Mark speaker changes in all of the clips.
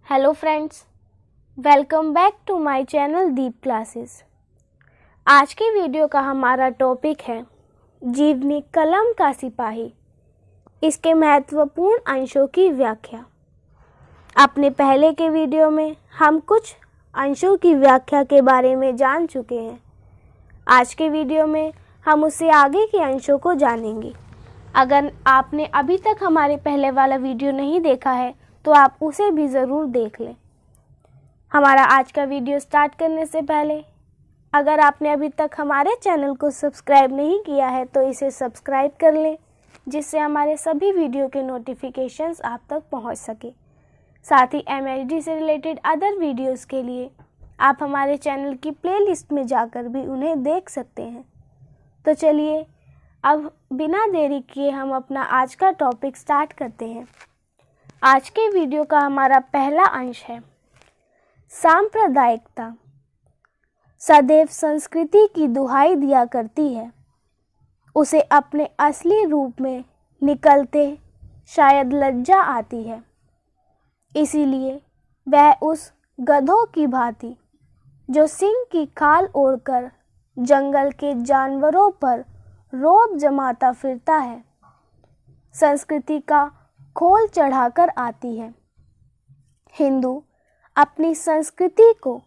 Speaker 1: Hello friends, welcome back to my channel Deep classes. आज की video का हमारा टॉपिक है जीवनी कलम का सिपाही, इसके महत्वपूर्ण अंशों की व्याख्या। अपने पहले के वीडियो में हम कुछ अंशों की व्याख्या के बारे में जान चुके हैं। आज के वीडियो में हम उससे आगे के अंशों को जानेंगे। अगर आपने अभी तक हमारे पहले वाला वीडियो नहीं देखा है तो आप उसे भी ज़रूर देख लें। हमारा आज का वीडियो स्टार्ट करने से पहले अगर आपने अभी तक हमारे चैनल को सब्सक्राइब नहीं किया है तो इसे सब्सक्राइब कर लें, जिससे हमारे सभी वीडियो के नोटिफिकेशंस आप तक पहुंच सके। साथ ही MHD से रिलेटेड अदर वीडियोस के लिए आप हमारे चैनल की प्लेलिस्ट में जाकर भी उन्हें देख सकते हैं। तो चलिए अब बिना देरी किए हम अपना आज का टॉपिक स्टार्ट करते हैं। आज के वीडियो का हमारा पहला अंश है सांप्रदायिकता। सदैव संस्कृति की दुहाई दिया करती है, उसे अपने असली रूप में निकलते शायद लज्जा आती है। इसीलिए वह उस गधों की भांति जो सिंह की खाल ओढ़कर जंगल के जानवरों पर रौब जमाता फिरता है, संस्कृति का खोल चढ़ाकर आती है। हिंदू अपनी संस्कृति को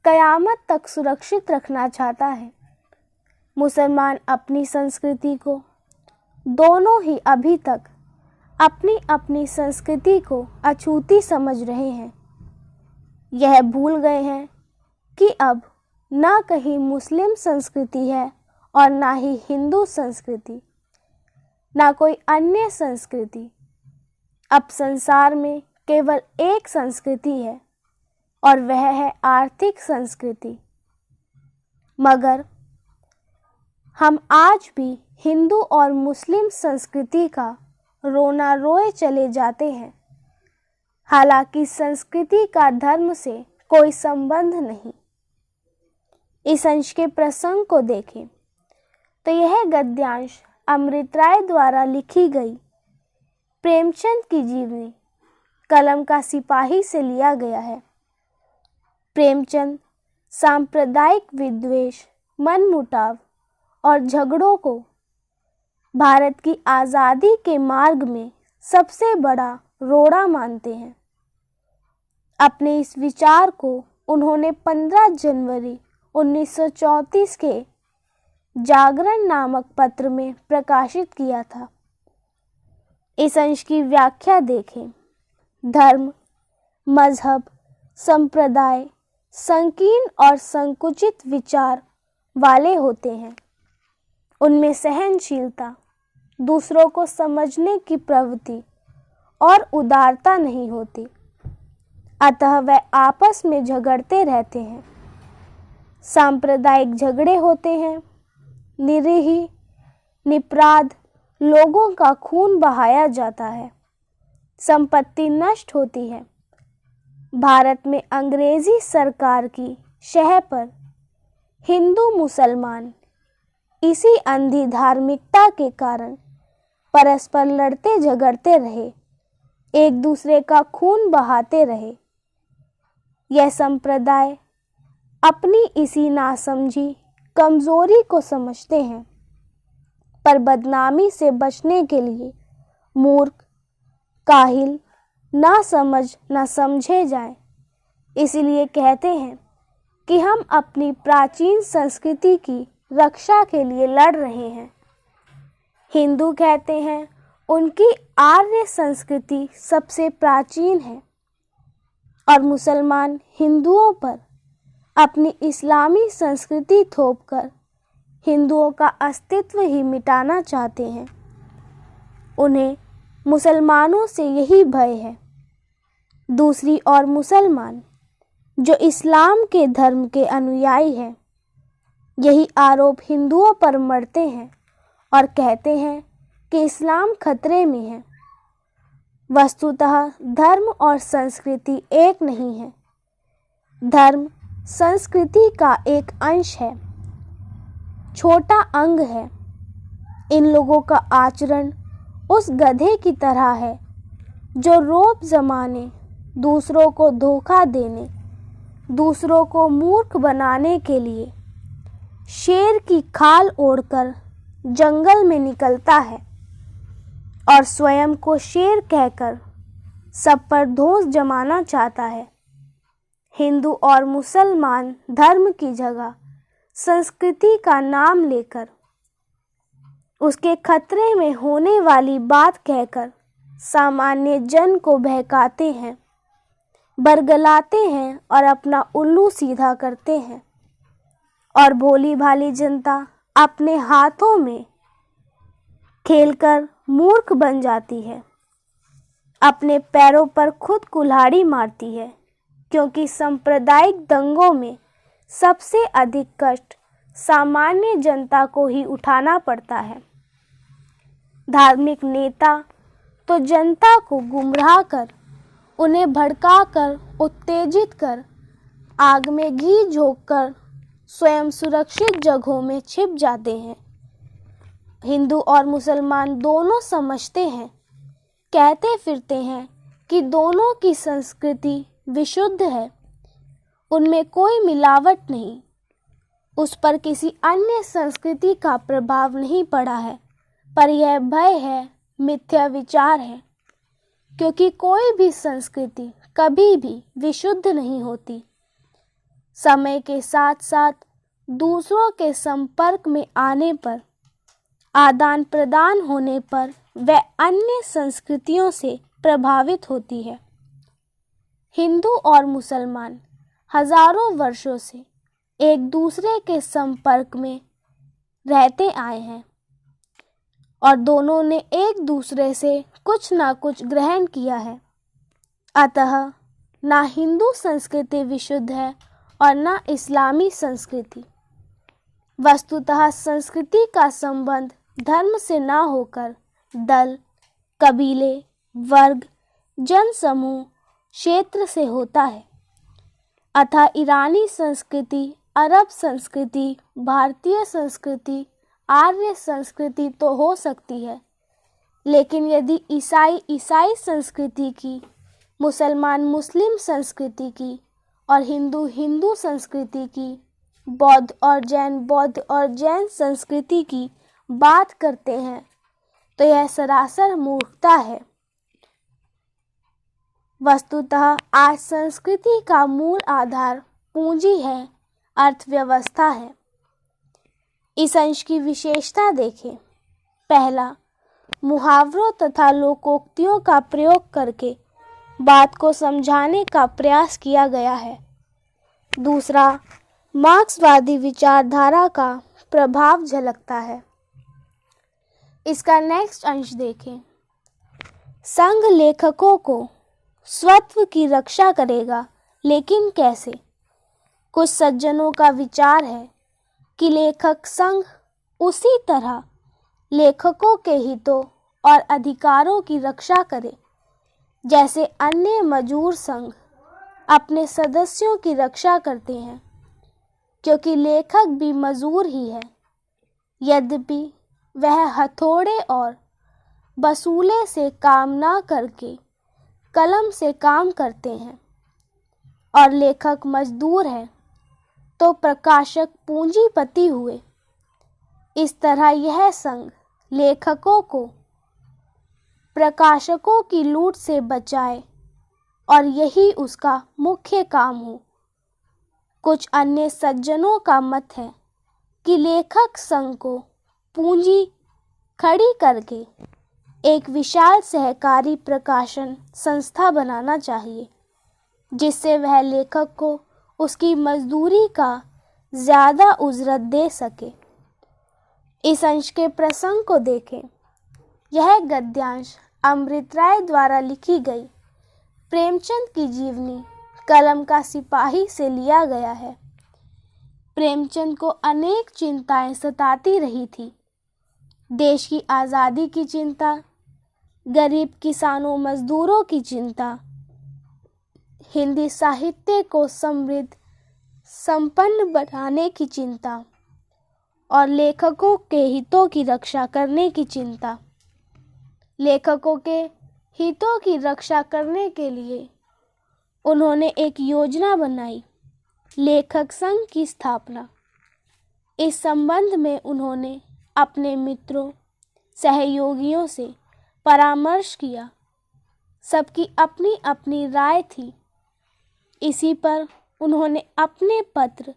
Speaker 1: कयामत तक सुरक्षित रखना चाहता है। मुसलमान अपनी संस्कृति को, दोनों ही अभी तक अपनी अपनी संस्कृति को अछूती समझ रहे हैं। यह भूल गए हैं कि अब ना कहीं मुस्लिम संस्कृति है और ना ही हिंदू संस्कृति, ना कोई अन्य संस्कृति। अब संसार में केवल एक संस्कृति है और वह है आर्थिक संस्कृति। मगर हम आज भी हिंदू और मुस्लिम संस्कृति का रोना रोए चले जाते हैं। हालांकि संस्कृति का धर्म से कोई संबंध नहीं। इस अंश के प्रसंग को देखें तो यह गद्यांश अमृत राय द्वारा लिखी गई प्रेमचंद की जीवनी कलम का सिपाही से लिया गया है। प्रेमचंद सांप्रदायिक विद्वेष, मनमुटाव और झगड़ों को भारत की आज़ादी के मार्ग में सबसे बड़ा रोड़ा मानते हैं। अपने इस विचार को उन्होंने 15 जनवरी 1934 के जागरण नामक पत्र में प्रकाशित किया था। इस अंश की व्याख्या देखें। धर्म, मजहब, संप्रदाय संकीर्ण और संकुचित विचार वाले होते हैं। उनमें सहनशीलता, दूसरों को समझने की प्रवृत्ति और उदारता नहीं होती, अतः वे आपस में झगड़ते रहते हैं। सांप्रदायिक झगड़े होते हैं। निरीह, निपराध लोगों का खून बहाया जाता है, संपत्ति नष्ट होती है। भारत में अंग्रेजी सरकार की शह पर हिंदू मुसलमान इसी अंधी धार्मिकता के कारण परस्पर लड़ते झगड़ते रहे, एक दूसरे का खून बहाते रहे। यह संप्रदाय अपनी इसी नासमझी कमजोरी को समझते हैं, पर बदनामी से बचने के लिए मूर्ख, काहिल, ना समझ ना समझे जाएं। इसलिए कहते हैं कि हम अपनी प्राचीन संस्कृति की रक्षा के लिए लड़ रहे हैं। हिंदू कहते हैं उनकी आर्य संस्कृति सबसे प्राचीन है और मुसलमान हिंदुओं पर अपनी इस्लामी संस्कृति थोपकर हिंदुओं का अस्तित्व ही मिटाना चाहते हैं। उन्हें मुसलमानों से यही भय है। दूसरी ओर मुसलमान जो इस्लाम के धर्म के अनुयायी हैं, यही आरोप हिंदुओं पर मढ़ते हैं और कहते हैं कि इस्लाम खतरे में है। वस्तुतः धर्म और संस्कृति एक नहीं है। धर्म संस्कृति का एक अंश है, छोटा अंग है। इन लोगों का आचरण उस गधे की तरह है जो रौब जमाने, दूसरों को धोखा देने, दूसरों को मूर्ख बनाने के लिए शेर की खाल ओढ़कर जंगल में निकलता है और स्वयं को शेर कहकर सब पर धौंस जमाना चाहता है। हिंदू और मुसलमान धर्म की जगह संस्कृति का नाम लेकर उसके खतरे में होने वाली बात कहकर सामान्य जन को बहकाते हैं, बरगलाते हैं और अपना उल्लू सीधा करते हैं और भोली भाली जनता अपने हाथों में खेलकर मूर्ख बन जाती है, अपने पैरों पर खुद कुल्हाड़ी मारती है, क्योंकि सांप्रदायिक दंगों में सबसे अधिक कष्ट सामान्य जनता को ही उठाना पड़ता है। धार्मिक नेता तो जनता को गुमराह कर, उन्हें भड़काकर, उत्तेजित कर, आग में घी झोंककर स्वयं सुरक्षित जगहों में छिप जाते हैं। हिंदू और मुसलमान दोनों समझते हैं, कहते फिरते हैं कि दोनों की संस्कृति विशुद्ध है, उनमें कोई मिलावट नहीं, उस पर किसी अन्य संस्कृति का प्रभाव नहीं पड़ा है। पर यह भय है, मिथ्या विचार है, क्योंकि कोई भी संस्कृति कभी भी विशुद्ध नहीं होती। समय के साथ साथ दूसरों के संपर्क में आने पर, आदान प्रदान होने पर वह अन्य संस्कृतियों से प्रभावित होती है। हिंदू और मुसलमान हजारों वर्षों से एक दूसरे के संपर्क में रहते आए हैं और दोनों ने एक दूसरे से कुछ ना कुछ ग्रहण किया है। अतः ना हिंदू संस्कृति विशुद्ध है और ना इस्लामी संस्कृति। वस्तुतः संस्कृति का संबंध धर्म से ना होकर दल, कबीले, वर्ग, जनसमूह, क्षेत्र से होता है। अतः ईरानी संस्कृति, अरब संस्कृति, भारतीय संस्कृति, आर्य संस्कृति तो हो सकती है, लेकिन यदि ईसाई संस्कृति की, मुसलमान मुस्लिम संस्कृति की और हिंदू संस्कृति की, बौद्ध और जैन संस्कृति की बात करते हैं तो यह सरासर मूर्खता है। वस्तुतः आज संस्कृति का मूल आधार पूंजी है, अर्थव्यवस्था है। इस अंश की विशेषता देखें। पहला, मुहावरों तथा लोकोक्तियों का प्रयोग करके बात को समझाने का प्रयास किया गया है। दूसरा, मार्क्सवादी विचारधारा का प्रभाव झलकता है। इसका नेक्स्ट अंश देखें। संघ लेखकों को स्वत्व की रक्षा करेगा, लेकिन कैसे? कुछ सज्जनों का विचार है कि लेखक संघ उसी तरह लेखकों के हितों और अधिकारों की रक्षा करे जैसे अन्य मजदूर संघ अपने सदस्यों की रक्षा करते हैं, क्योंकि लेखक भी मजदूर ही है, यद्यपि वह हथौड़े और बसूले से काम ना करके कलम से काम करते हैं, और लेखक मजदूर है तो प्रकाशक पूंजीपति हुए। इस तरह यह संघ लेखकों को प्रकाशकों की लूट से बचाए और यही उसका मुख्य काम हो। कुछ अन्य सज्जनों का मत है कि लेखक संघ को पूंजी खड़ी करके एक विशाल सहकारी प्रकाशन संस्था बनाना चाहिए, जिससे वह लेखक को उसकी मजदूरी का ज़्यादा उजरत दे सके। इस अंश के प्रसंग को देखें। यह गद्यांश अमृत राय द्वारा लिखी गई प्रेमचंद की जीवनी कलम का सिपाही से लिया गया है। प्रेमचंद को अनेक चिंताएं सताती रही थी। देश की आज़ादी की चिंता, गरीब किसानों मजदूरों की चिंता, हिंदी साहित्य को समृद्ध संपन्न बनाने की चिंता और लेखकों के हितों की रक्षा करने की चिंता। लेखकों के हितों की रक्षा करने के लिए उन्होंने एक योजना बनाई, लेखक संघ की स्थापना। इस संबंध में उन्होंने अपने मित्रों, सहयोगियों से परामर्श किया। सबकी अपनी अपनी राय थी। इसी पर उन्होंने अपने पत्र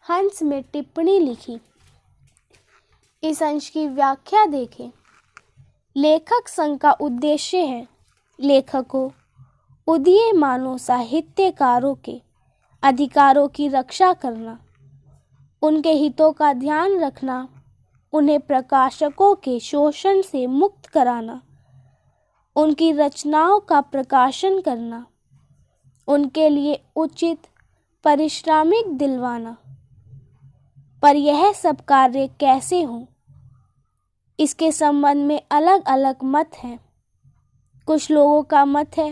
Speaker 1: हंस में टिप्पणी लिखी। इस अंश की व्याख्या देखें। लेखक संघ का उद्देश्य है लेखकों, उदीयमानों साहित्यकारों के अधिकारों की रक्षा करना, उनके हितों का ध्यान रखना, उन्हें प्रकाशकों के शोषण से मुक्त कराना, उनकी रचनाओं का प्रकाशन करना, उनके लिए उचित पारिश्रमिक दिलवाना। पर यह सब कार्य कैसे हों, इसके संबंध में अलग अलग मत हैं। कुछ लोगों का मत है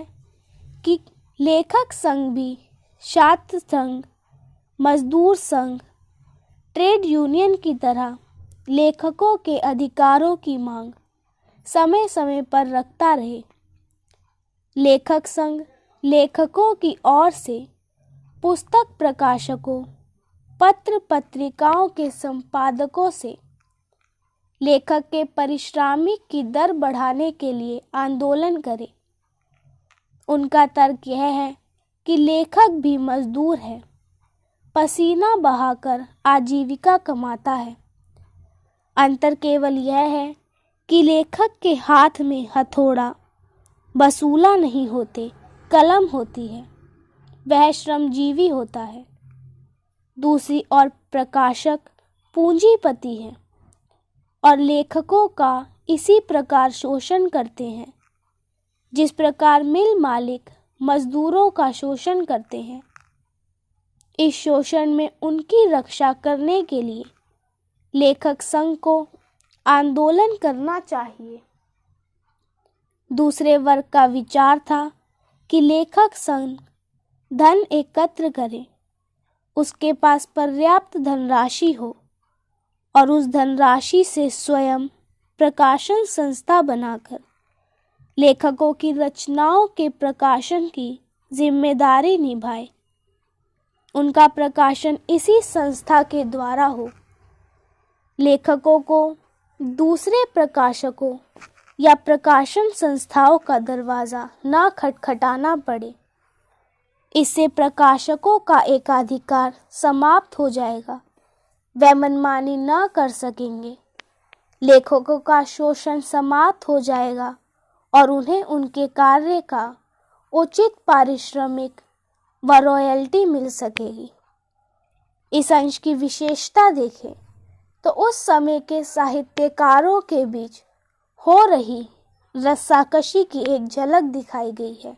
Speaker 1: कि लेखक संघ भी छात्र संघ, मजदूर संघ, ट्रेड यूनियन की तरह लेखकों के अधिकारों की मांग समय समय पर रखता रहे। लेखक संघ लेखकों की ओर से पुस्तक प्रकाशकों, पत्र पत्रिकाओं के संपादकों से लेखक के पारिश्रमिक की दर बढ़ाने के लिए आंदोलन करे। उनका तर्क यह है कि लेखक भी मजदूर है, पसीना बहाकर आजीविका कमाता है। अंतर केवल यह है कि लेखक के हाथ में हथौड़ा, बसूला नहीं होते, कलम होती है, वह श्रमजीवी होता है। दूसरी ओर प्रकाशक पूंजीपति हैं और लेखकों का इसी प्रकार शोषण करते हैं जिस प्रकार मिल मालिक मजदूरों का शोषण करते हैं। इस शोषण में उनकी रक्षा करने के लिए लेखक संघ को आंदोलन करना चाहिए। दूसरे वर्ग का विचार था कि लेखक संघ धन एकत्र करे, उसके पास पर्याप्त धनराशि हो और उस धनराशि से स्वयं प्रकाशन संस्था बनाकर लेखकों की रचनाओं के प्रकाशन की जिम्मेदारी निभाए। उनका प्रकाशन इसी संस्था के द्वारा हो। लेखकों को दूसरे प्रकाशकों या प्रकाशन संस्थाओं का दरवाज़ा न खटखटाना पड़े। इससे प्रकाशकों का एकाधिकार समाप्त हो जाएगा। वे मनमानी न कर सकेंगे। लेखकों का शोषण समाप्त हो जाएगा और उन्हें उनके कार्य का उचित पारिश्रमिक व रॉयल्टी मिल सकेगी। इस अंश की विशेषता देखें तो उस समय के साहित्यकारों के बीच हो रही रस्साकशी की एक झलक दिखाई गई है।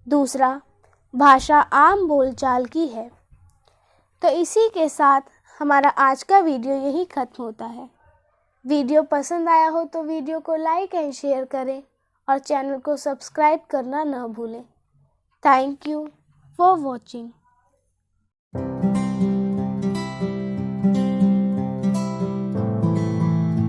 Speaker 1: दूसरा, भाषा आम बोलचाल की है। तो इसी के साथ हमारा आज का वीडियो यही खत्म होता है। वीडियो पसंद आया हो तो वीडियो को लाइक एंड शेयर करें और चैनल को सब्सक्राइब करना न भूलें। Thank you for watching.